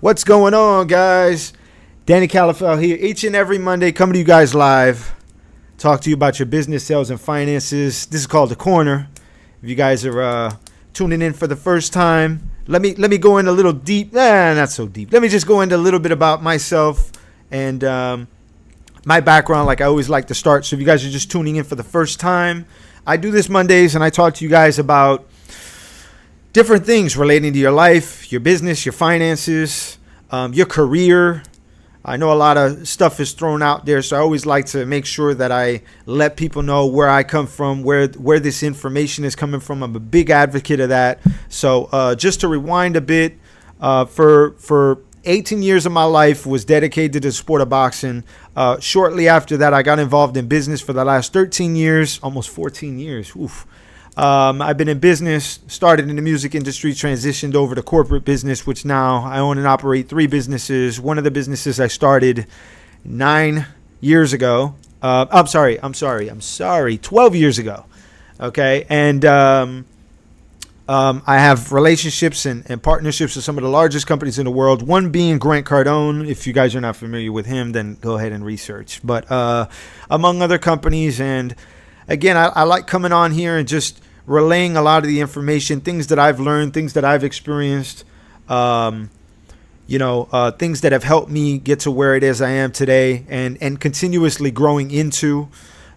What's going on, guys? Danny Calafell here, each and every Monday, coming to you guys live. Talk to you about your business, sales, and finances. This is called The Corner. If you guys are tuning in for the first time, let me go in a little deep. Not so deep. Let me just go into a little bit about myself and my background, like I always like to start. So if you guys are just tuning in for the first time, I do this Mondays, and I talk to you guys about different things relating to your life, your business, your finances, your career. I know a lot of stuff is thrown out there, so I always like to make sure that I let people know where I come from, where this information is coming from. I'm a big advocate of that. So just to rewind a bit, for 18 years of my life was dedicated to the sport of boxing. Shortly after that, I got involved in business for the last 13 years, almost 14 years. Oof. I've been in business, started in the music industry, transitioned over to corporate business, which now I own and operate 3 businesses. One of the businesses I started 9 years ago. I'm sorry, 12 years ago. Okay. And I have relationships and partnerships with some of the largest companies in the world, one being Grant Cardone. If you guys are not familiar with him, then go ahead and research. But among other companies, and again, I like coming on here and just relaying a lot of the information, things that I've learned, things that I've experienced, things that have helped me get to where it is I am today and continuously growing into.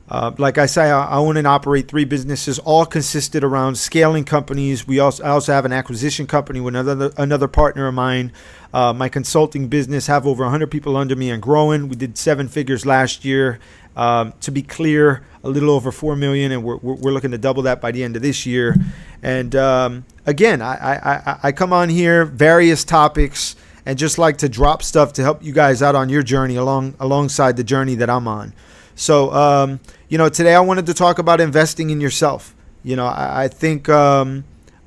Like I say, I own and operate 3 businesses, all consisted around scaling companies. I also have an acquisition company with another partner of mine. My consulting business, have over 100 people under me and growing. We did 7 figures last year. To be clear, a little over 4 million, and we're looking to double that by the end of this year. And again, I come on here, various topics, and just like to drop stuff to help you guys out on your journey alongside the journey that I'm on. So, today I wanted to talk about investing in yourself. I think a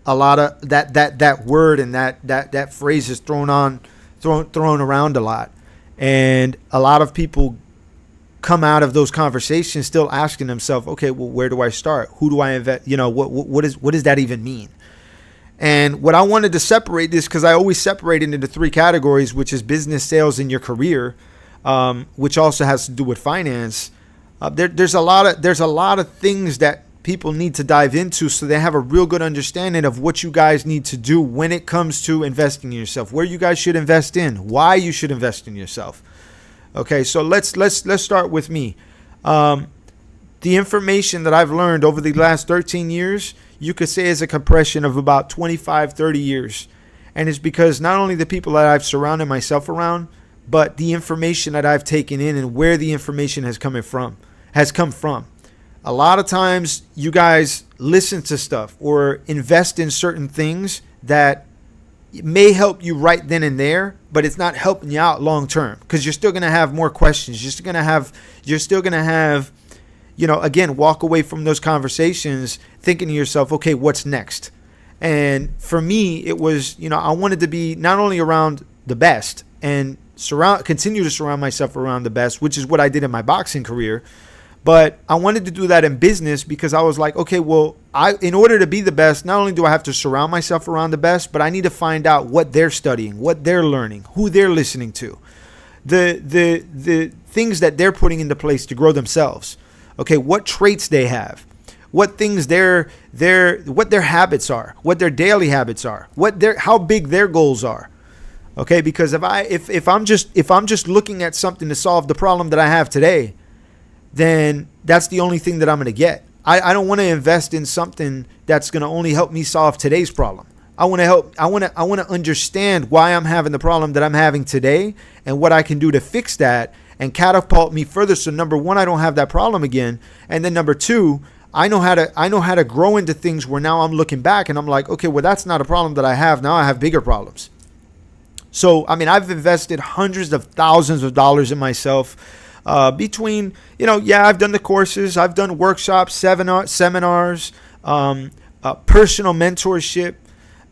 lot of that word and that phrase is thrown around a lot, and a lot of people come out of those conversations still asking themselves, okay, well, where do I start? Who do I invest? What does that even mean? And what I wanted to separate this, because I always separate it into 3 categories, which is business, sales, and your career, which also has to do with finance. There's a lot of things that people need to dive into so they have a real good understanding of what you guys need to do when it comes to investing in yourself, where you guys should invest in, why you should invest in yourself. Okay, so let's start with me. The information that I've learned over the last 13 years, you could say is a compression of about 25, 30 years. And it's because not only the people that I've surrounded myself around, but the information that I've taken in and where the information has come from. A lot of times you guys listen to stuff or invest in certain things that it may help you right then and there, but it's not helping you out long term, because you're still going to have more questions. You're still going to have, again, walk away from those conversations thinking to yourself, okay, what's next? And for me, it was, I wanted to be not only around the best and continue to surround myself around the best, which is what I did in my boxing career. But I wanted to do that in business because I was like, okay, well, in order to be the best, not only do I have to surround myself around the best, but I need to find out what they're studying, what they're learning, who they're listening to, the things that they're putting into place to grow themselves. Okay, what traits they have, what things what their habits are, what their daily habits are, how big their goals are. Okay, because if I'm just looking at something to solve the problem that I have today, then that's the only thing that I'm going to get. I don't want to invest in something that's going to only help me solve today's problem. I want to understand why I'm having the problem that I'm having today and what I can do to fix that and catapult me further. So number 1, I don't have that problem again. And then number 2, I know how to grow into things where now I'm looking back and I'm like, okay, well, that's not a problem that I have. Now I have bigger problems. So, I've invested hundreds of thousands of dollars in myself. Between, I've done the courses, I've done workshops, seminars, personal mentorship.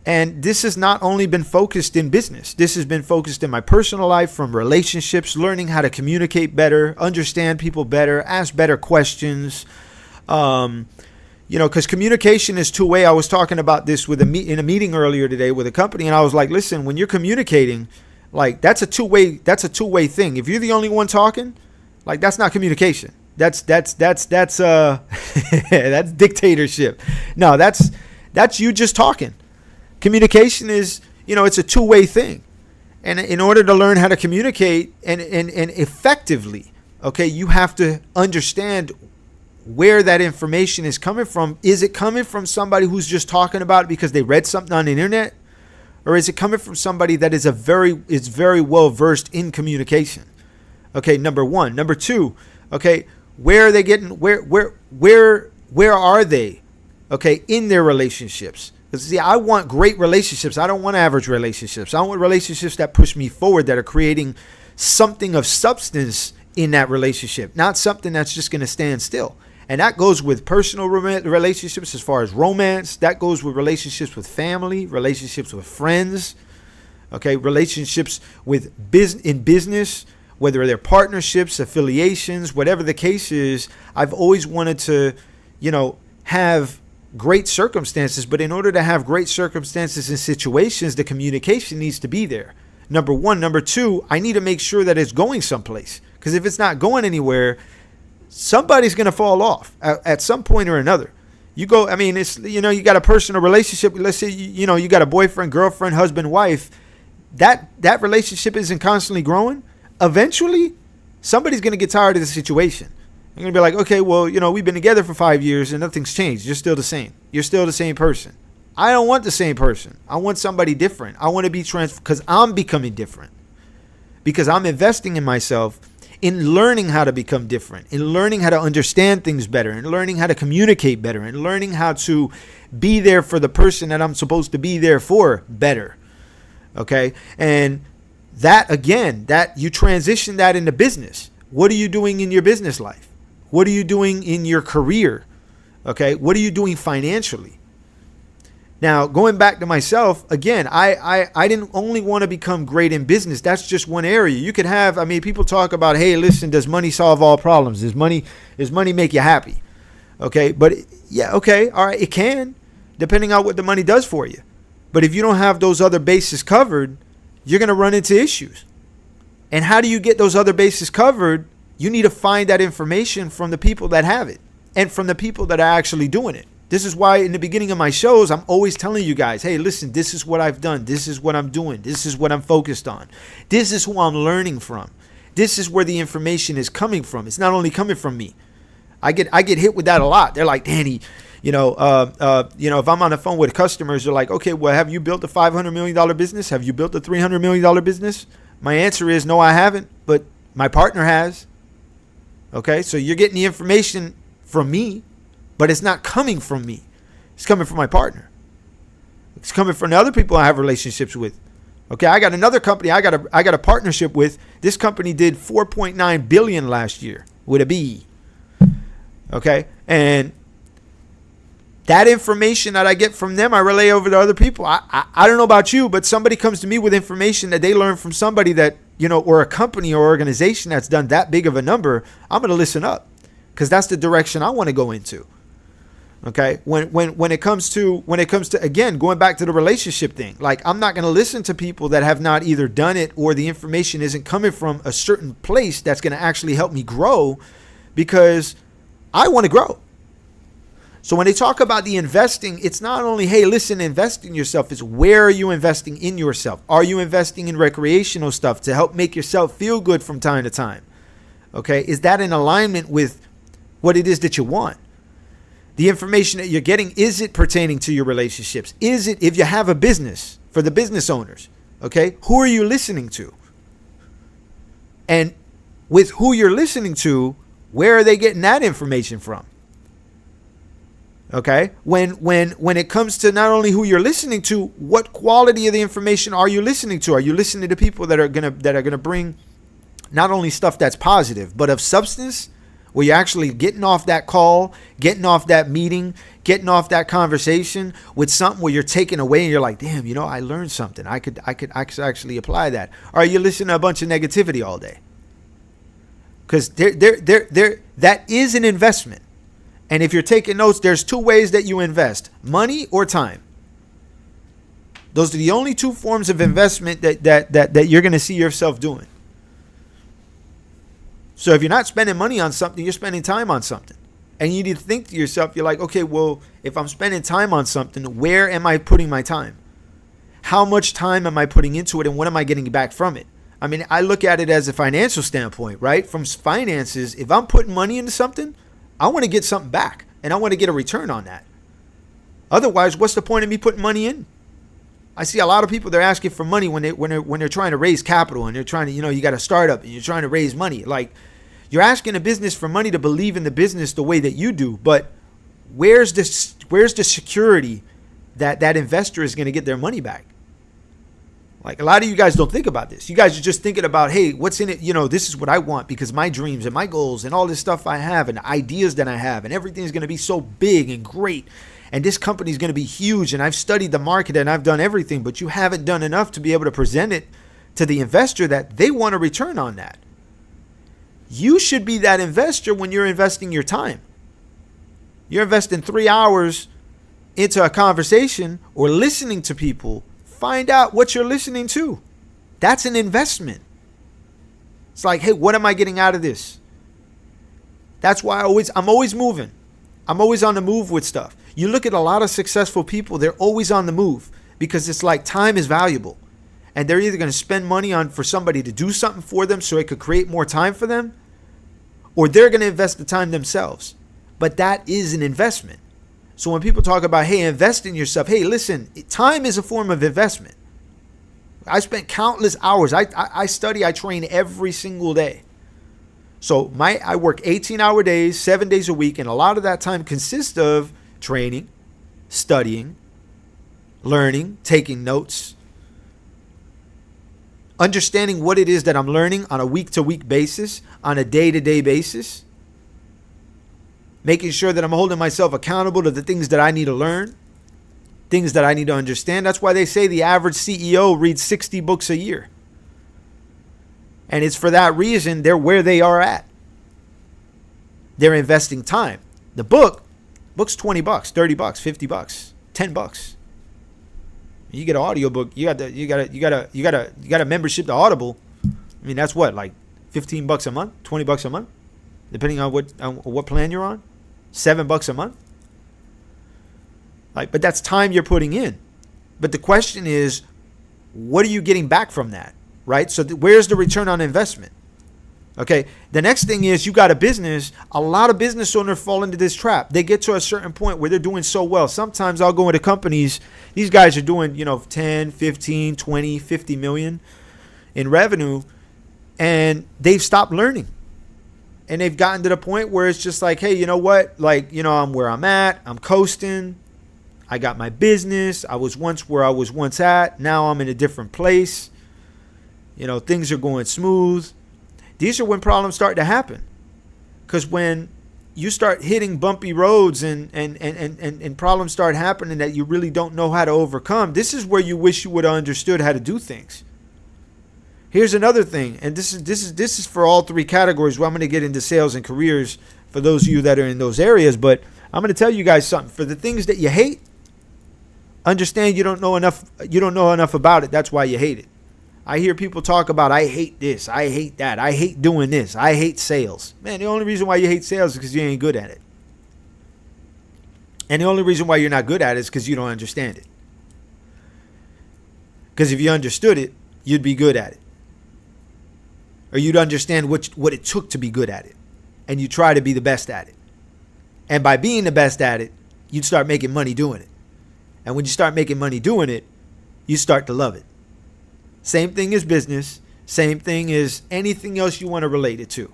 And this has not only been focused in business. This has been focused in my personal life, from relationships, learning how to communicate better, understand people better, ask better questions. Because communication is two-way. I was talking about this in a meeting earlier today with a company, and I was like, listen, when you're communicating, Like that's a two-way thing. If you're the only one talking, like that's not communication. That's that's dictatorship. No, that's you just talking. Communication is, it's a two-way thing. And in order to learn how to communicate and effectively, okay, you have to understand where that information is coming from. Is it coming from somebody who's just talking about it because they read something on the internet? Or is it coming from somebody that is very well versed in communication? Okay, number one. Number two, okay, where are they getting, where are they, okay, in their relationships? Because see, I want great relationships. I don't want average relationships. I want relationships that push me forward, that are creating something of substance in that relationship, not something that's just going to stand still. And that goes with personal relationships as far as romance. That goes with relationships with family, relationships with friends, okay, relationships with business, whether they're partnerships, affiliations, whatever the case is. I've always wanted to, have great circumstances. But in order to have great circumstances and situations, the communication needs to be there. Number one. Number two, I need to make sure that it's going someplace. Because if it's not going anywhere, somebody's going to fall off at some point or another. You got a personal relationship. Let's say, you got a boyfriend, girlfriend, husband, wife. That relationship isn't constantly growing. Eventually, somebody's going to get tired of the situation. They're going to be like, okay, well, we've been together for 5 years and nothing's changed. You're still the same. You're still the same person. I don't want the same person. I want somebody different. I want to be because I'm becoming different. Because I'm investing in myself, in learning how to become different, in learning how to understand things better, in learning how to communicate better, in learning how to be there for the person that I'm supposed to be there for better. Okay. And that, again, that you transition that into business. What are you doing in your business life? What are you doing in your career? Okay. What are you doing financially? Now, going back to myself, again, I didn't only want to become great in business. That's just one area. You could have, people talk about, hey, listen, does money solve all problems? Does money make you happy? Okay. But yeah, okay. All right. It can, depending on what the money does for you. But if you don't have those other bases covered, you're going to run into issues. And how do you get those other bases covered? You need to find that information from the people that have it and from the people that are actually doing it. This is why in the beginning of my shows, I'm always telling you guys, hey, listen, this is what I've done. This is what I'm doing. This is what I'm focused on. This is who I'm learning from. This is where the information is coming from. It's not only coming from me. I get hit with that a lot. They're like, Danny, if I'm on the phone with customers, they're like, okay, well, have you built a $500 million business? Have you built a $300 million business? My answer is no, I haven't, but my partner has. Okay, so you're getting the information from me. But it's not coming from me. It's coming from my partner. It's coming from the other people I have relationships with. Okay, I got another company I got a partnership with. This company did 4.9 billion last year with a B. Okay, and that information that I get from them, I relay over to other people. I don't know about you, but somebody comes to me with information that they learned from somebody that, or a company or organization that's done that big of a number. I'm going to listen up because that's the direction I want to go into. Okay, when it comes to again, going back to the relationship thing, like I'm not going to listen to people that have not either done it or the information isn't coming from a certain place that's going to actually help me grow, because I want to grow. So when they talk about the investing, it's not only, hey, listen, invest in yourself. It's where are you investing in yourself? Are you investing in recreational stuff to help make yourself feel good from time to time? Okay, is that in alignment with what it is that you want? The information that you're getting, is it pertaining to your relationships? Is it, if you have a business, for the business owners, okay, who are you listening to? And with who you're listening to, where are they getting that information from? Okay, when it comes to not only who you're listening to, what quality of the information are you listening to? Are you listening to people that are gonna bring not only stuff that's positive, but of substance? Where you're actually getting off that call, getting off that meeting, getting off that conversation with something where you're taking away and you're like, damn, I learned something. I could actually apply that. Or are you listening to a bunch of negativity all day? Because that is an investment. And if you're taking notes, there's two ways that you invest: money or time. Those are the only two forms of investment that you're going to see yourself doing. So if you're not spending money on something, you're spending time on something. And you need to think to yourself, you're like, okay, well, if I'm spending time on something, where am I putting my time? How much time am I putting into it, and what am I getting back from it? I mean, I look at it as a financial standpoint, right? From finances, if I'm putting money into something, I want to get something back, and I want to get a return on that. Otherwise, what's the point of me putting money in? I see a lot of people, they're asking for money when they're trying to raise capital, and they're trying to, you got a startup and you're trying to raise money. Like, you're asking a business for money to believe in the business the way that you do, but where's the security that investor is going to get their money back? Like, a lot of you guys don't think about this. You guys are just thinking about, hey, what's in it? This is what I want because my dreams and my goals and all this stuff I have and the ideas that I have and everything's going to be so big and great. And this company is going to be huge. And I've studied the market and I've done everything, but you haven't done enough to be able to present it to the investor that they want a return on that. You should be that investor when you're investing your time. You're investing 3 hours into a conversation or listening to people. Find out what you're listening to. That's an investment. It's like, hey, what am I getting out of this? That's why I'm always moving. I'm always on the move with stuff. You look at a lot of successful people, they're always on the move because it's like time is valuable. And they're either going to spend money for somebody to do something for them so it could create more time for them, or they're going to invest the time themselves. But that is an investment. So when people talk about, hey, invest in yourself, hey, listen, time is a form of investment. I spent countless hours. I study, I train every single day. So I work 18-hour days, 7 days a week, and a lot of that time consists of training, studying, learning, taking notes, understanding what it is that I'm learning on a week-to-week basis, on a day-to-day basis, making sure that I'm holding myself accountable to the things that I need to learn, things that I need to understand. That's why they say the average CEO reads 60 books a year. And it's for that reason they're where they are at. They're investing time. The book's $20, $30, $50, $10. You get an audiobook, you got a membership to Audible. I mean, that's what, like $15 a month, $20 a month, depending on what plan you're on. $7 a month. But that's time you're putting in. But the question is, what are you getting back from that? Right? So where's the return on investment? Okay. The next thing is you got a business. A lot of business owners fall into this trap. They get to a certain point where they're doing so well. Sometimes I'll go into companies. These guys are doing, 10, 15, 20, 50 million in revenue, and they've stopped learning. And they've gotten to the point where it's just like, hey, you know what? I'm where I'm at. I'm coasting. I got my business. I was once where I was once at. Now I'm in a different place. Things are going smooth. These are when problems start to happen. Because when you start hitting bumpy roads and problems start happening that you really don't know how to overcome, this is where you wish you would have understood how to do things. Here's another thing, and this is for all three categories. Well, I'm going to get into sales and careers for those of you that are in those areas, but I'm going to tell you guys something. For the things that you hate, understand you don't know enough about it. That's why you hate it. I hear people talk about, I hate this, I hate that, I hate doing this, I hate sales. Man, the only reason why you hate sales is because you ain't good at it. And the only reason why you're not good at it is because you don't understand it. Because if you understood it, you'd be good at it. Or you'd understand what it took to be good at it. And you try to be the best at it. And by being the best at it, you'd start making money doing it. And when you start making money doing it, you start to love it. Same thing as business. Same thing as anything else you want to relate it to.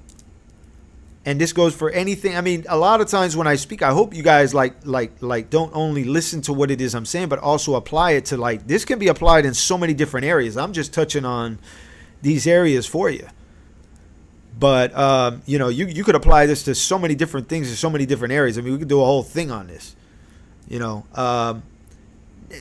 And this goes for anything. I mean, a lot of times when I speak, I hope you guys like don't only listen to what it is I'm saying, but also apply it to this can be applied in so many different areas. I'm just touching on these areas for you. But, you could apply this to so many different things in so many different areas. I mean, we could do a whole thing on this,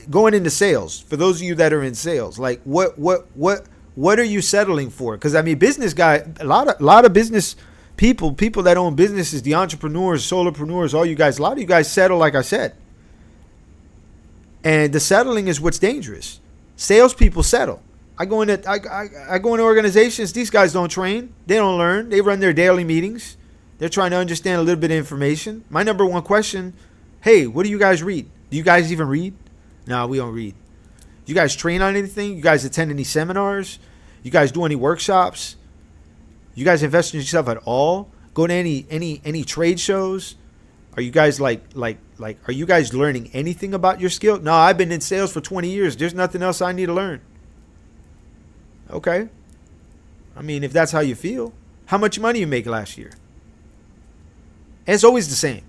going into sales. For those of you that are in sales, what are you settling for? Because, I mean, business guy, a lot of business people that own businesses, the entrepreneurs, solopreneurs, all you guys, a lot of you guys settle, like I said. And the settling is what's dangerous. Salespeople settle. I go into organizations. These guys don't train. They don't learn. They run their daily meetings. They're trying to understand a little bit of information. My number one question: hey, what do you guys read? Do you guys even read? No, we don't read. You guys train on anything? You guys attend any seminars? You guys do any workshops? You guys invest in yourself at all? Go to any trade shows? Are you guys are you guys learning anything about your skill? No, I've been in sales for 20 years. There's nothing else I need to learn. Okay. I mean, if that's how you feel. How much money you make last year? And it's always the same.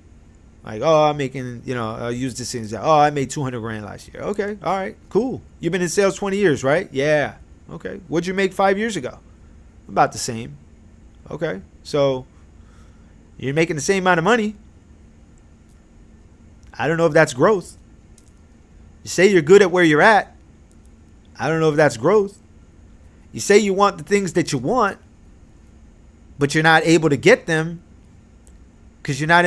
Like, oh, I'm making, I'll use this thing. Oh, I made 200 grand last year. Okay. All right. Cool. You've been in sales 20 years, right? Yeah. Okay. What'd you make 5 years ago? About the same. Okay. So you're making the same amount of money. I don't know if that's growth. You say you're good at where you're at. I don't know if that's growth. You say you want the things that you want, but you're not able to get them because you're not,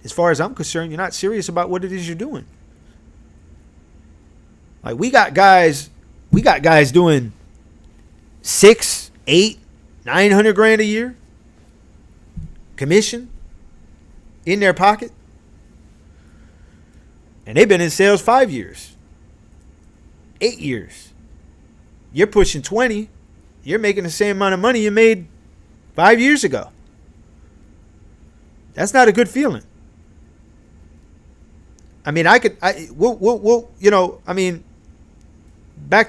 as far as I'm concerned, you're not serious about what it is you're doing. Like we got guys doing 6, 8, 900 grand a year commission in their pocket, and they've been in sales 5 years, 8 years. You're pushing 20. You're making the same amount of money you made 5 years ago. That's not a good feeling. I mean, back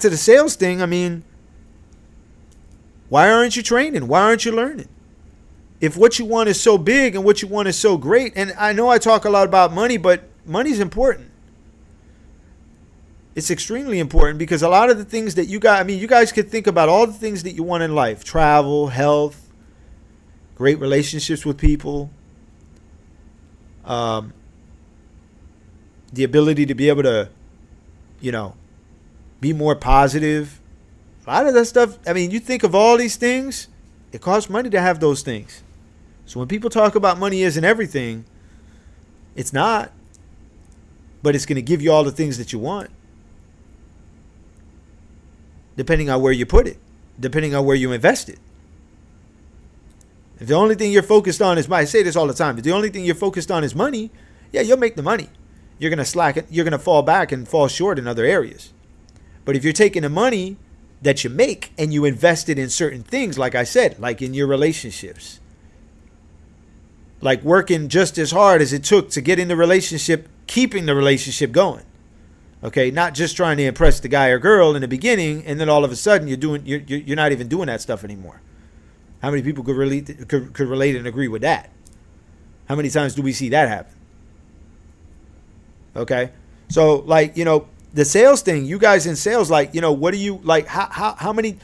to the sales thing. I mean, why aren't you training? Why aren't you learning? If what you want is so big and what you want is so great, and I know I talk a lot about money, but money's important. It's extremely important because a lot of the things that you guys could think about all the things that you want in life: travel, health, great relationships with people, the ability to be able to, be more positive. A lot of that stuff, you think of all these things, it costs money to have those things. So when people talk about money isn't everything, it's not. But it's going to give you all the things that you want. Depending on where you put it. Depending on where you invest it. If the only thing you're focused on is money, I say this all the time, if the only thing you're focused on is money, yeah, you'll make the money. You're going to slack it. You're going to fall back and fall short in other areas. But if you're taking the money that you make and you invest it in certain things, like I said, like in your relationships, like working just as hard as it took to get in the relationship, keeping the relationship going. Okay, not just trying to impress the guy or girl in the beginning, and then all of a sudden you're not even doing that stuff anymore. How many people could relate and agree with that? How many times do we see that happen? Okay, so the sales thing, you guys in sales, what do you like? How many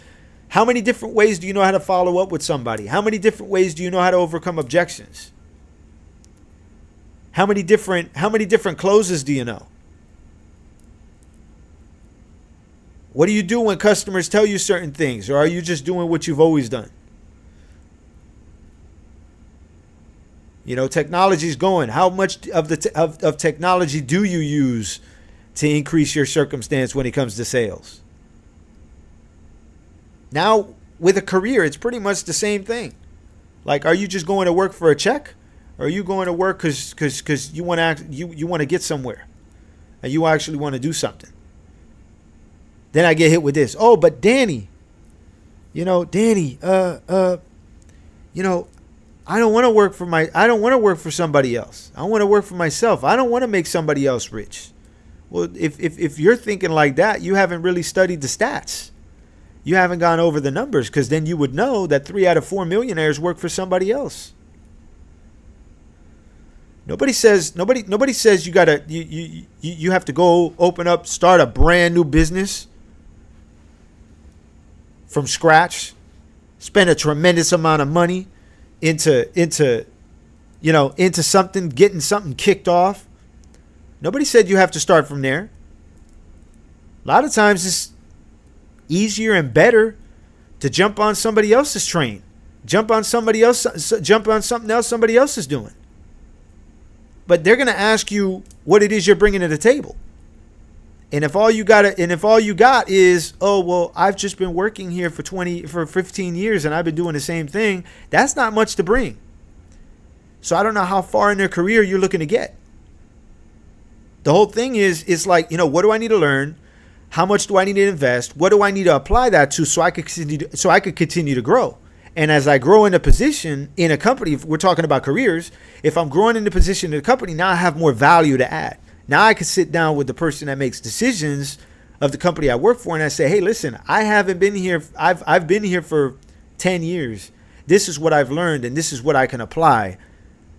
different ways do you know how to follow up with somebody? How many different ways do you know how to overcome objections? How many different closes do you know? What do you do when customers tell you certain things, or are you just doing what you've always done? Technology's going. How much of technology do you use to increase your circumstance when it comes to sales? Now, with a career, it's pretty much the same thing. Like, are you just going to work for a check, or are you going to work because you want to get somewhere, and you actually want to do something? Then I get hit with this. Oh, but Danny, I don't want to work for somebody else. I want to work for myself. I don't want to make somebody else rich. Well, if you're thinking like that, you haven't really studied the stats. You haven't gone over the numbers, because then you would know that 3 out of 4 millionaires work for somebody else. Nobody says you have to go start a brand new business from scratch, spend a tremendous amount of money into something, getting something kicked off. Nobody said you have to start from there. A lot of times it's easier and better to jump on somebody else's train, jump on something else somebody else is doing. But they're going to ask you what it is you're bringing to the table. And if all you got is, oh, well, I've just been working here for 15 years and I've been doing the same thing, that's not much to bring. So I don't know how far in their career you're looking to get. The whole thing is, it's like, what do I need to learn? How much do I need to invest? What do I need to apply that to so I could continue to grow? And as I grow in a position in a company, if we're talking about careers, if I'm growing in the position in a company, now I have more value to add. Now I can sit down with the person that makes decisions of the company I work for, and I say, hey, listen, I haven't been here. I've been here for 10 years. This is what I've learned, and this is what I can apply.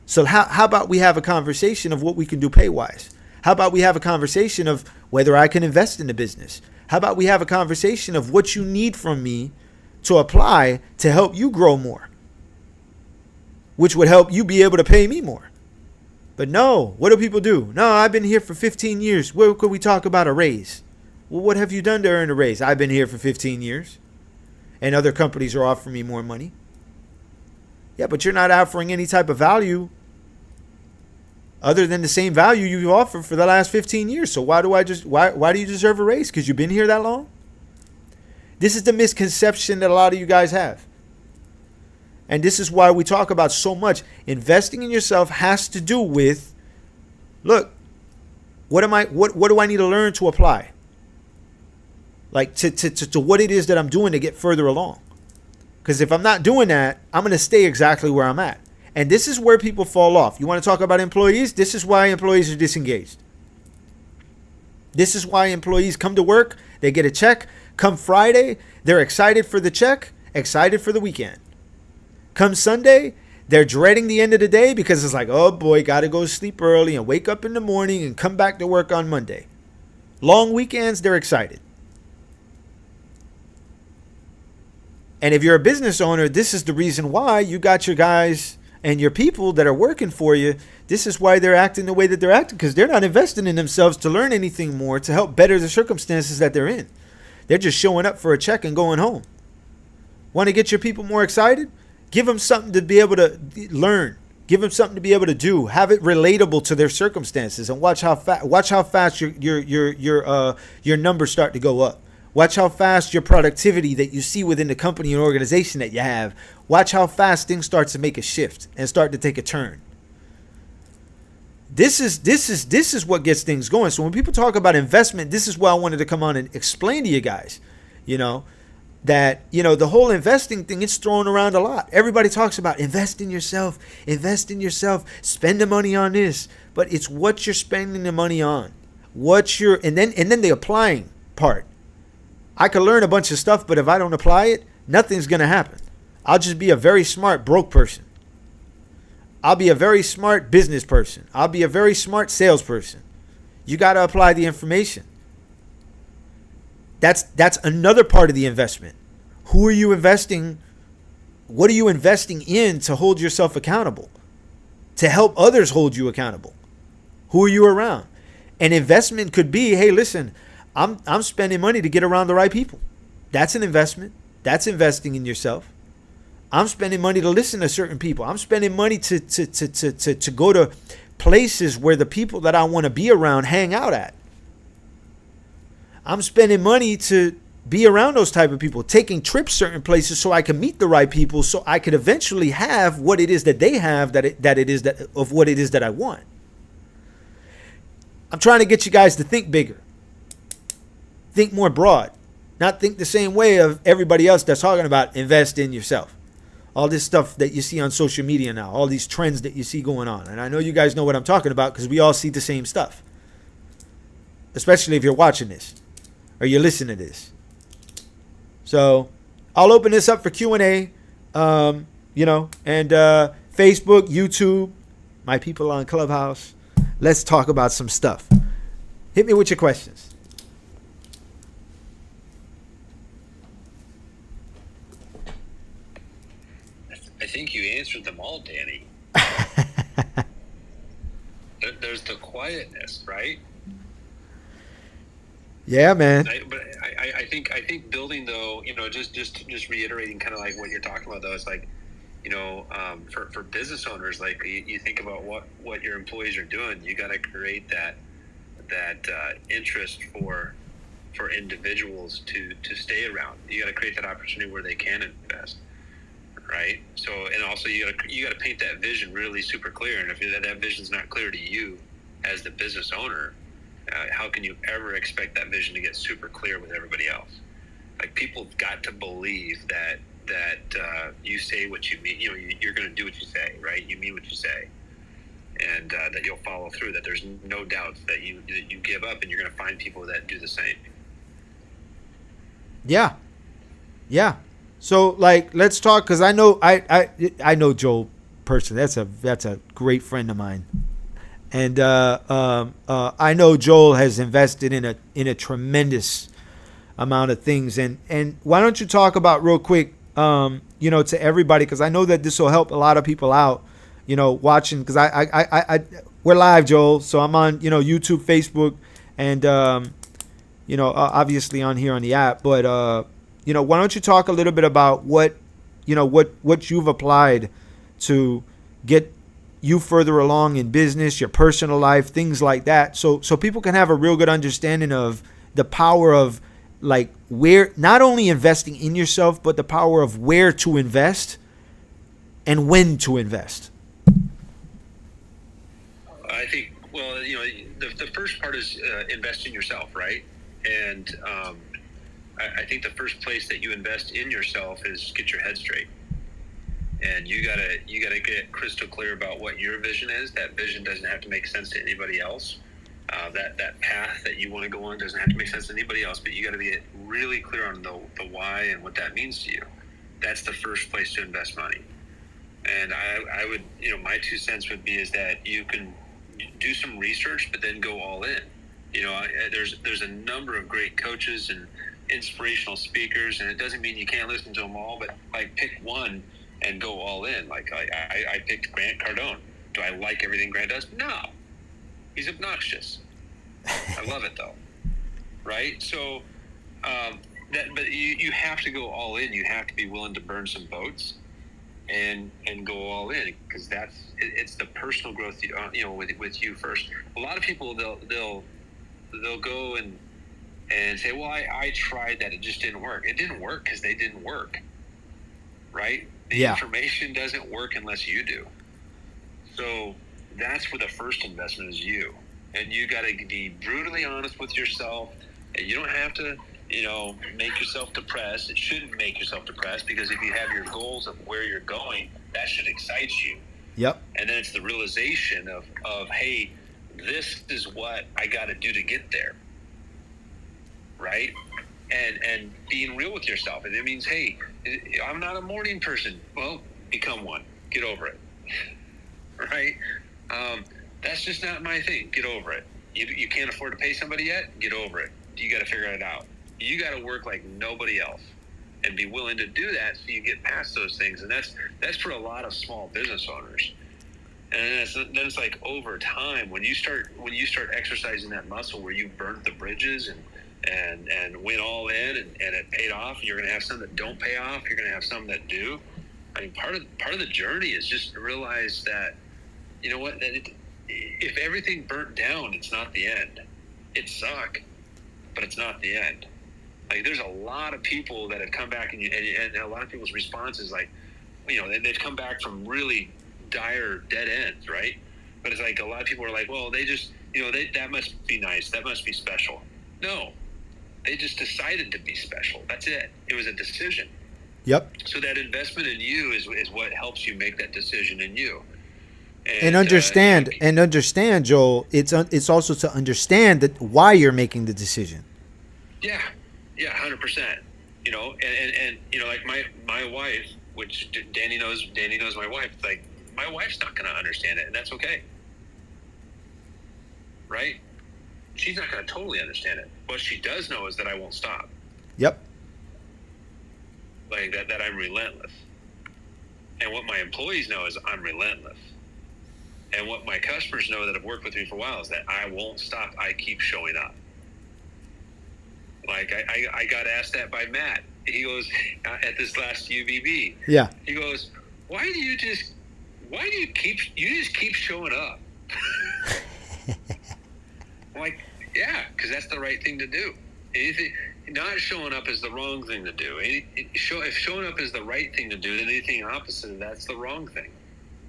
So how about we have a conversation of what we can do pay-wise? How about we have a conversation of whether I can invest in the business? How about we have a conversation of what you need from me to apply to help you grow more, which would help you be able to pay me more? But no, what do people do? No, I've been here for 15 years. Where could we talk about a raise? Well, what have you done to earn a raise? I've been here for 15 years and other companies are offering me more money. Yeah, but you're not offering any type of value other than the same value you've offered for the last 15 years. So why do you deserve a raise? Because you've been here that long? This is the misconception that a lot of you guys have. And this is why we talk about so much. Investing in yourself has to do with, look, what do I need to learn to apply? Like to what it is that I'm doing to get further along. Because if I'm not doing that, I'm going to stay exactly where I'm at. And this is where people fall off. You want to talk about employees? This is why employees are disengaged. This is why employees come to work, they get a check. Come Friday, they're excited for the check, excited for the weekend. Come Sunday, they're dreading the end of the day because it's like, oh boy, got to go sleep early and wake up in the morning and come back to work on Monday. Long weekends, they're excited. And if you're a business owner, this is the reason why you got your guys and your people that are working for you. This is why they're acting the way that they're acting, because they're not investing in themselves to learn anything more to help better the circumstances that they're in. They're just showing up for a check and going home. Want to get your people more excited? Give them something to be able to learn. Give them something to be able to do. Have it relatable to their circumstances, and watch how fast your numbers start to go up. Watch how fast your productivity that you see within the company and organization that you have. Watch how fast things start to make a shift and start to take a turn. This is what gets things going. So when people talk about investment, this is why I wanted to come on and explain to you guys, that, the whole investing thing, it's thrown around a lot. Everybody talks about invest in yourself, spend the money on this, but it's what you're spending the money on, and then the applying part. I could learn a bunch of stuff, but if I don't apply it, nothing's going to happen. I'll just be a very smart broke person. I'll be a very smart business person. I'll be a very smart salesperson. You got to apply the information. That's another part of the investment. Who are you investing? What are you investing in to hold yourself accountable? To help others hold you accountable? Who are you around? An investment could be, hey, listen, I'm spending money to get around the right people. That's an investment. That's investing in yourself. I'm spending money to listen to certain people. I'm spending money to go to places where the people that I want to be around hang out at. I'm spending money to be around those type of people, taking trips certain places so I can meet the right people, so I could eventually have what it is that they have what it is that I want. I'm trying to get you guys to think bigger. Think more broad. Not think the same way of everybody else that's talking about invest in yourself. All this stuff that you see on social media now, all these trends that you see going on. And I know you guys know what I'm talking about because we all see the same stuff. Especially if you're watching this or you're listening to this. So I'll open this up for Q&A, and Facebook, YouTube, my people on Clubhouse. Let's talk about some stuff. Hit me with your questions. I think you answered them all, Danny. There's the quietness, right? Yeah, man. I think building, though, just reiterating kind of like what you're talking about, though, it's like, for business owners, like you think about what your employees are doing, you got to create that interest for individuals to stay around. You got to create that opportunity where they can invest, right? So, and also you got to paint that vision really super clear. And if that vision's not clear to you as the business owner, how can you ever expect that vision to get super clear with everybody else? Like, people have got to believe that you say what you mean. You know, you're going to do what you say, right? You mean what you say, and that you'll follow through. That there's no doubt that you give up, and you're going to find people that do the same. Yeah. So, like, let's talk, because I know I know Joel personally. That's a great friend of mine, and I know Joel has invested in a tremendous amount of things. And why don't you talk about real quick, to everybody, because I know that this will help a lot of people out, watching, because I we're live, Joel, so I'm on YouTube, Facebook, and obviously on here on the app. But why don't you talk a little bit about what you've applied to get you further along in business, your personal life, things like that, so people can have a real good understanding of the power of, like, where, not only investing in yourself, but the power of where to invest and when to invest. I think, well, the first part is invest in yourself, right? And I think the first place that you invest in yourself is get your head straight. And you gotta get crystal clear about what your vision is. That vision doesn't have to make sense to anybody else. That path that you want to go on doesn't have to make sense to anybody else, but you got to be really clear on the why and what that means to you. That's the first place to invest money. And I would, my 2 cents would be is that you can do some research, but then go all in. There's a number of great coaches and inspirational speakers, and it doesn't mean you can't listen to them all, but like, pick one and go all in. Like, I picked Grant Cardone. Do I like everything Grant does? No. He's obnoxious. I love it though, right? So, but you have to go all in. You have to be willing to burn some boats, and go all in, because it's the personal growth with you first. A lot of people they'll go and say, well, I tried that, it just didn't work. It didn't work because they didn't work, right? The information doesn't work unless you do. So that's where the first investment is you. And you got to be brutally honest with yourself. And you don't have to, make yourself depressed. It shouldn't make yourself depressed, because if you have your goals of where you're going, that should excite you. Yep. And then it's the realization of hey, this is what I got to do to get there. Right? And being real with yourself. And it means, hey, I'm not a morning person. Well, become one. Get over it. Right? That's just not my thing. Get over it. You can't afford to pay somebody yet? Get over it. You got to figure it out. You got to work like nobody else and be willing to do that, so you get past those things. And that's for a lot of small business owners. And then it's like, over time, when you start exercising that muscle where you burnt the bridges and went all in and it paid off, you're going to have some that don't pay off. You're going to have some that do. I mean, part of the journey is just to realize that, if everything burnt down, it's not the end. It sucked, but it's not the end. Like, there's a lot of people that have come back, and a lot of people's response is like, they've come back from really dire dead ends, right? But it's like, a lot of people are like, well, they just, that must be nice. That must be special. No, they just decided to be special. That's it. It was a decision. Yep. So that investment in you is what helps you make that decision in you. And understand, Joel, it's also to understand that why you're making the decision. Yeah, 100%. And like my wife, which Danny knows my wife. Like, my wife's not going to understand it, and that's okay, right? She's not going to totally understand it. What she does know is that I won't stop. Yep. Like that I'm relentless. And what my employees know is I'm relentless. And what my customers know that have worked with me for a while is that I won't stop. I keep showing up. Like, I got asked that by Matt. He goes, at this last UBB. Yeah. He goes, why do you just keep showing up? Like, Yeah, because that's the right thing to do. Anything, not showing up is the wrong thing to do. If showing up is the right thing to do, then anything opposite of that's the wrong thing.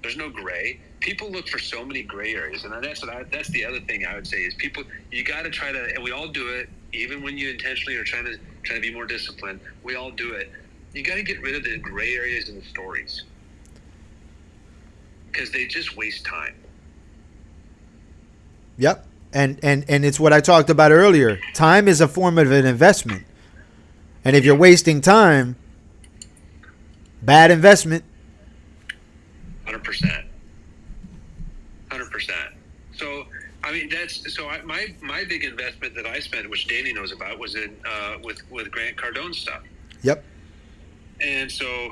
There's no gray. People look for so many gray areas, and that's the other thing I would say is people. You got to try to, and we all do it, even when you intentionally are trying to be more disciplined. We all do it. You got to get rid of the gray areas in the stories because they just waste time. Yep. And it's what I talked about earlier. Time is a form of an investment. And if you're wasting time, bad investment. 100%. 100%. So, I mean, my big investment that I spent, which Danny knows about, was in with Grant Cardone stuff. Yep. And so,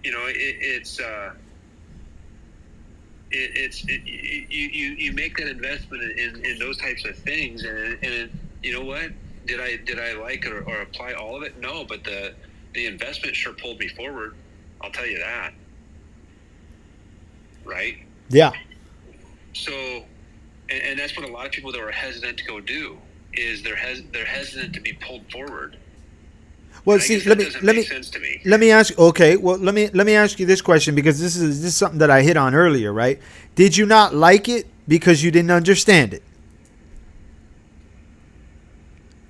you make that investment in those types of things, and you know what? Did I like it or apply all of it? No, but the investment sure pulled me forward. I'll tell you that. Right? Yeah. So, and that's what a lot of people that are hesitant to go do is they're hesitant to be pulled forward. Well, see, let me ask. Okay, well, let me ask you this question because this is something that I hit on earlier, right? Did you not like it because you didn't understand it,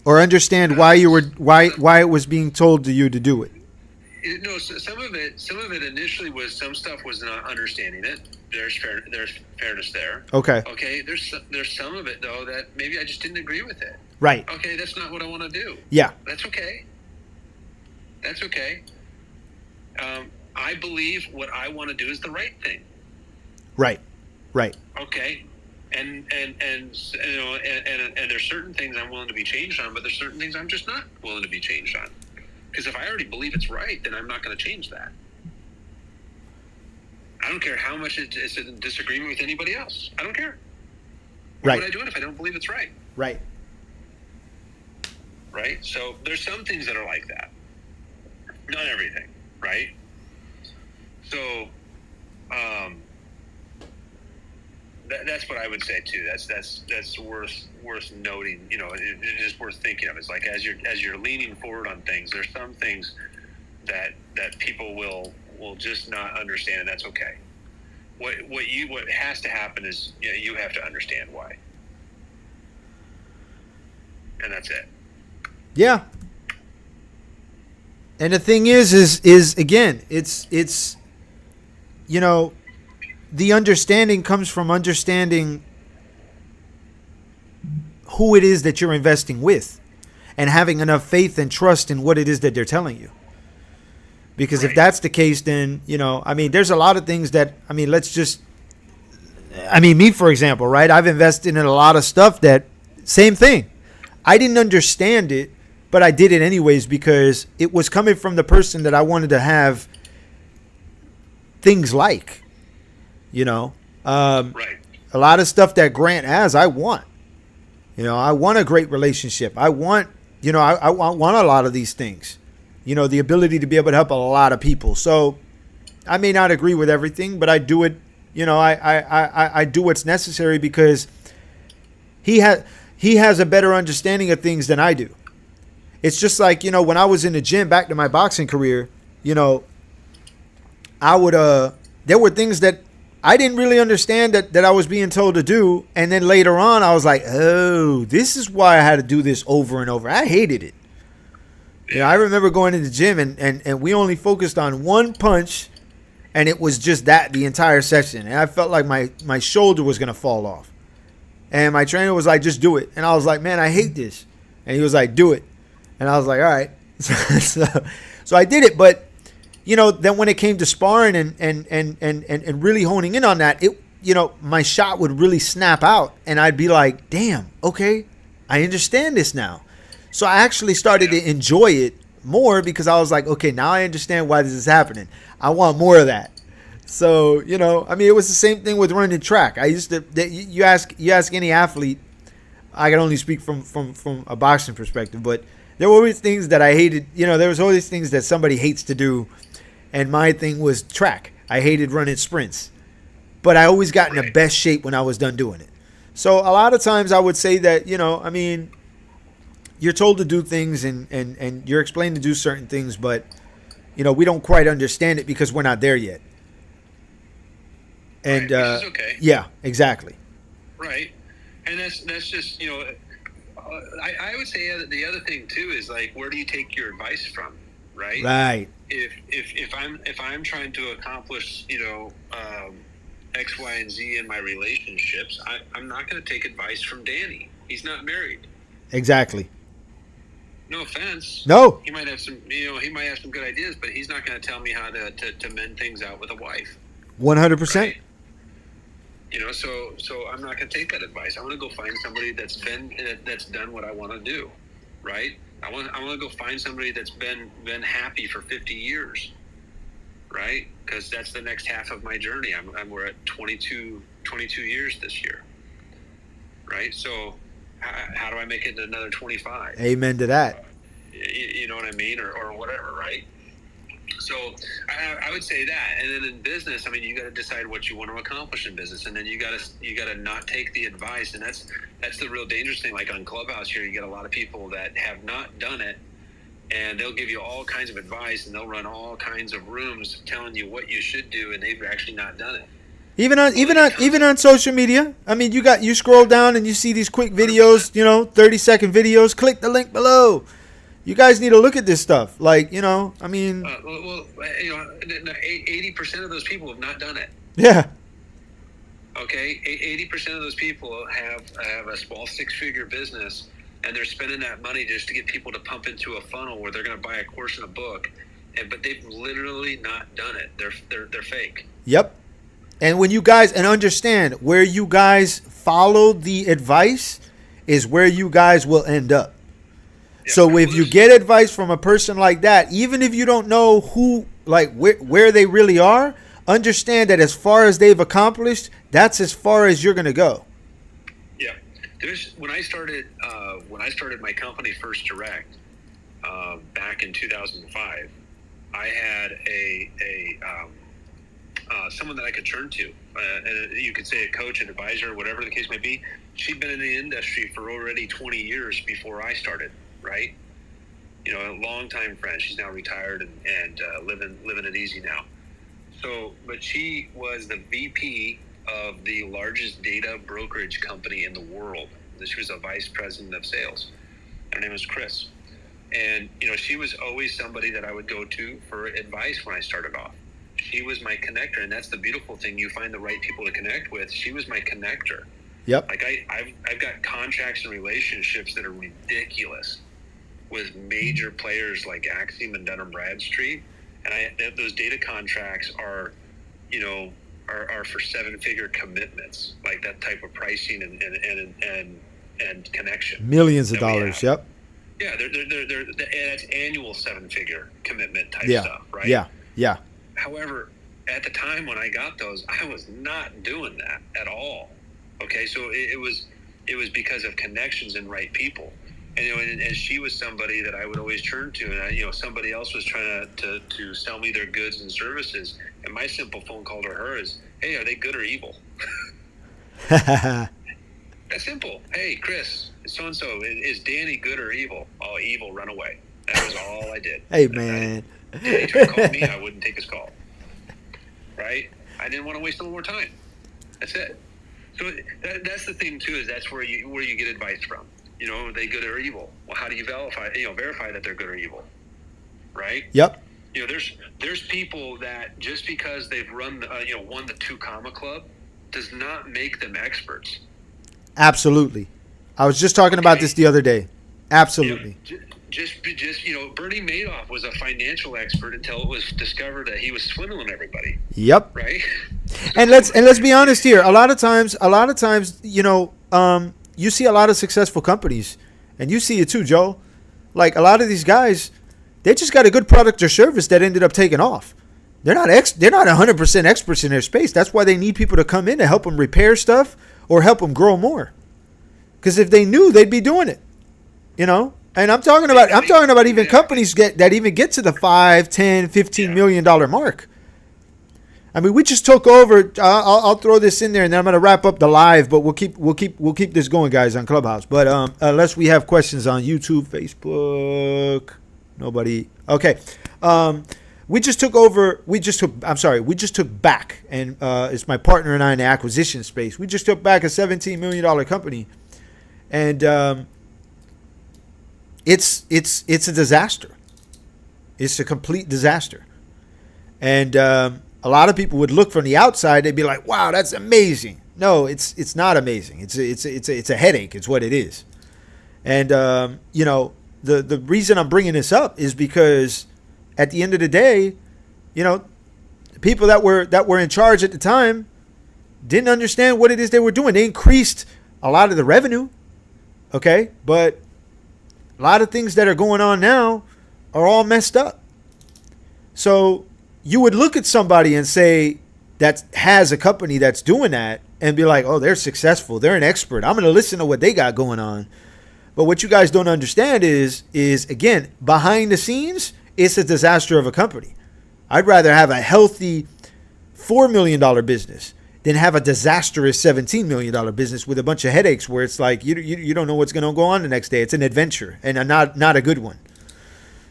or understand why it was being told to you to do it? No, so some of it initially was some stuff was not understanding it. There's fairness there. Okay. Okay. There's some of it though that maybe I just didn't agree with it. Right. Okay, that's not what I want to do. Yeah. That's okay. That's okay. I believe what I want to do is the right thing. Right. Right. Okay. And you know, and there's certain things I'm willing to be changed on, but there's certain things I'm just not willing to be changed on. Because if I already believe it's right, then I'm not going to change that. I don't care how much it's a disagreement with anybody else. I don't care. Why would I do it if I don't believe it's right? Right. Right? So there's some things that are like that. Not everything, right? So, that's what I would say too. That's worth noting. You know, it is worth thinking of. It's like as you're leaning forward on things, there's some things that people will just not understand, and that's okay. What has to happen is you have to understand why, and that's it. Yeah. And the thing is again, it's you know, the understanding comes from understanding who it is that you're investing with and having enough faith and trust in what it is that they're telling you. Because if that's the case, then, you know, I mean, there's a lot of things that, I mean, me, for example, right? I've invested in a lot of stuff that, same thing. I didn't understand it, but I did it anyways because it was coming from the person that I wanted to have things like. You know, right. A lot of stuff that Grant has, I want. You know, I want a great relationship. I want, you know, I want a lot of these things. You know, the ability to be able to help a lot of people. So I may not agree with everything, but I do it. You know, I do what's necessary because he has a better understanding of things than I do. It's just like, you know, when I was in the gym back to my boxing career, you know, I would there were things that I didn't really understand that I was being told to do. And then later on, I was like, oh, this is why I had to do this over and over. I hated it. You know, I remember going to the gym and we only focused on one punch. And it was just that the entire session. And I felt like my shoulder was going to fall off. And my trainer was like, just do it. And I was like, man, I hate this. And he was like, do it. And I was like, all right. So I did it. But you know, then when it came to sparring and really honing in on that, it, you know, my shot would really snap out and I'd be like, damn, okay, I understand this now. So I actually started to enjoy it more because I was like, okay, now I understand why this is happening. I want more of that. So, you know, I mean, it was the same thing with running track. I used to, you ask any athlete, I can only speak from a boxing perspective, but there were always things that I hated. You know, there was always things that somebody hates to do. And my thing was track. I hated running sprints. But I always got in the best shape when I was done doing it. So a lot of times I would say that, you know, I mean, you're told to do things and you're explained to do certain things, but, you know, we don't quite understand it because we're not there yet. And right, which is okay. Yeah, exactly. Right. And that's just, you know, I would say the other thing too is like, where do you take your advice from? Right. Right. If I'm trying to accomplish, you know, X, Y, and Z in my relationships, I'm not going to take advice from Danny. He's not married. Exactly. No offense. No. He might have some, you know, he might have some good ideas, but he's not going to tell me how to mend things out with a wife. 100%. Right? You know, so I'm not going to take that advice. I want to go find somebody that's done what I want to do, right? I want to go find somebody that's been happy for 50 years, right? Because that's the next half of my journey. We're at 22 years this year, right? So how do I make it another 25? Amen to that. You know what I mean, or whatever, right? So I would say that, and then in business, I mean, you got to decide what you want to accomplish in business, and then you got to not take the advice, and that's the real dangerous thing. Like on Clubhouse here, you get a lot of people that have not done it, and they'll give you all kinds of advice, and they'll run all kinds of rooms telling you what you should do, and they've actually not done it. Even on social media. I mean, you scroll down and you see these quick videos, you know, 30-second videos. Click the link below. You guys need to look at this stuff. Like, you know, I mean... well, you know, 80% of those people have not done it. Yeah. Okay? 80% of those people have a small six-figure business, and they're spending that money just to get people to pump into a funnel where they're going to buy a course and a book, but they've literally not done it. They're fake. Yep. And when you guys... And understand, where you guys follow the advice is where you guys will end up. Yeah, so if you get advice from a person like that, even if you don't know who, like where they really are, understand that as far as they've accomplished, that's as far as you're going to go. Yeah. When I started my company First Direct back in 2005, I had someone that I could turn to, and you could say a coach, an advisor, whatever the case may be. She'd been in the industry for already 20 years before I started. Right, you know, a longtime friend. She's now retired and living it easy now. So, but she was the VP of the largest data brokerage company in the world. She was a vice president of sales. Her name was Chris, and you know, she was always somebody that I would go to for advice when I started off. She was my connector, and that's the beautiful thing. You find the right people to connect with. She was my connector. Yep. Like I've got contracts and relationships that are ridiculous with major players like Axiom and Dun & Bradstreet, and those data contracts are, you know, are for seven-figure commitments, like that type of pricing and connection. Millions of dollars. Yep. Yeah, that's annual seven-figure commitment type stuff, right? Yeah. Yeah. However, at the time when I got those, I was not doing that at all. Okay, so it was because of connections and right people. And, you know, and she was somebody that I would always turn to, and you know, somebody else was trying to sell me their goods and services, and my simple phone call to her is, "Hey, are they good or evil?" That's simple. Hey, Chris, so and so, is Danny good or evil? Oh, evil, run away. That was all I did. Hey, man. If he tried to call me, I wouldn't take his call. Right? I didn't want to waste no more time. That's it. So that's the thing too, is that's where you get advice from. You know, are they good or evil? Well, how do you verify that they're good or evil? Right? Yep. You know, there's people that just because they've won the 2 Comma Club does not make them experts. Absolutely. I was just talking about this the other day. Absolutely. You know, just you know, Bernie Madoff was a financial expert until it was discovered that he was swindling everybody. Yep. Right? And let's be honest here. A lot of times, you know, you see a lot of successful companies, and you see it too, Joe. Like a lot of these guys, they just got a good product or service that ended up taking off. They're not 100% experts in their space. That's why they need people to come in to help them repair stuff or help them grow more. Because if they knew, they'd be doing it. You know. And I'm talking about even companies that even get to the $5, $10, $15 million mark. I mean, we just took over. I'll throw this in there, and then I'm gonna wrap up the live. But we'll keep this going, guys, on Clubhouse. But unless we have questions on YouTube, Facebook, nobody. Okay. We just took over. We just took back, and it's my partner and I in the acquisition space. We just took back a $17 million company, and it's a disaster. It's a complete disaster, and a lot of people would look from the outside. They'd be like, "Wow, that's amazing." No, it's not amazing. It's a headache. It's what it is. And the reason I'm bringing this up is because at the end of the day, the people that were in charge at the time didn't understand what it is they were doing. They increased a lot of the revenue, okay, but a lot of things that are going on now are all messed up. So you would look at somebody and say that has a company that's doing that and be like, oh, they're successful. They're an expert. I'm going to listen to what they got going on. But what you guys don't understand is again, behind the scenes, it's a disaster of a company. I'd rather have a healthy $4 million business than have a disastrous $17 million business with a bunch of headaches where it's like you don't know what's going to go on the next day. It's an adventure and not a good one.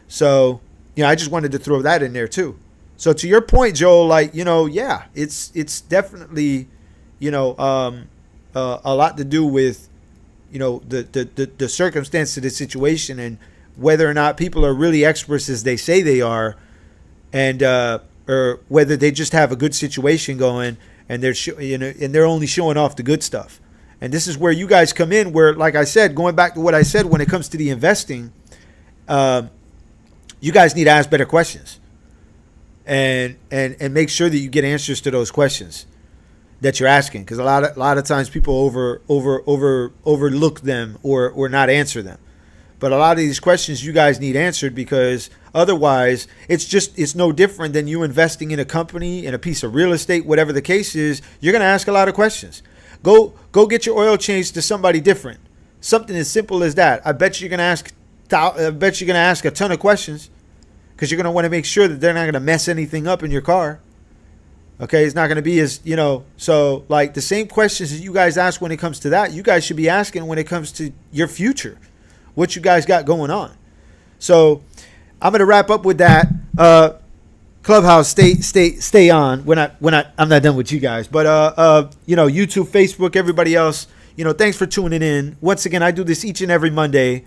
So, I just wanted to throw that in there too. So to your point, Joel, it's definitely, a lot to do with, the circumstance of the situation and whether or not people are really experts as they say they are, and or whether they just have a good situation going and they're only showing off the good stuff. And this is where you guys come in, where, like I said, going back to what I said when it comes to the investing, you guys need to ask better questions. And make sure that you get answers to those questions that you're asking, because a lot of times people overlook them or not answer them. But a lot of these questions you guys need answered, because otherwise it's no different than you investing in a company, in a piece of real estate, whatever the case is. You're gonna ask a lot of questions. Go get your oil changed to somebody different. Something as simple as that. I bet you're gonna ask a ton of questions, because you're going to want to make sure that they're not going to mess anything up in your car. Okay, it's not going to be as, so like the same questions that you guys ask when it comes to that, you guys should be asking when it comes to your future, what you guys got going on. So I'm going to wrap up with that. Clubhouse, stay on. I'm not done with you guys, but YouTube, Facebook, everybody else, thanks for tuning in. Once again, I do this each and every Monday.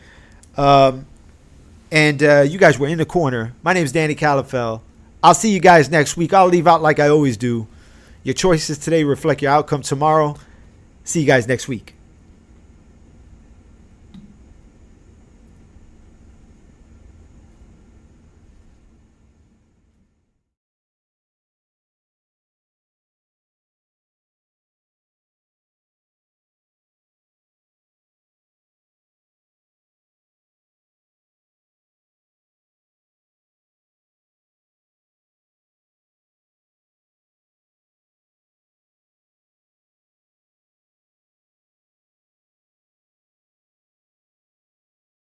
And you guys were in the corner. My name is Danny Calafell. I'll see you guys next week. I'll leave out like I always do. Your choices today reflect your outcome tomorrow. See you guys next week.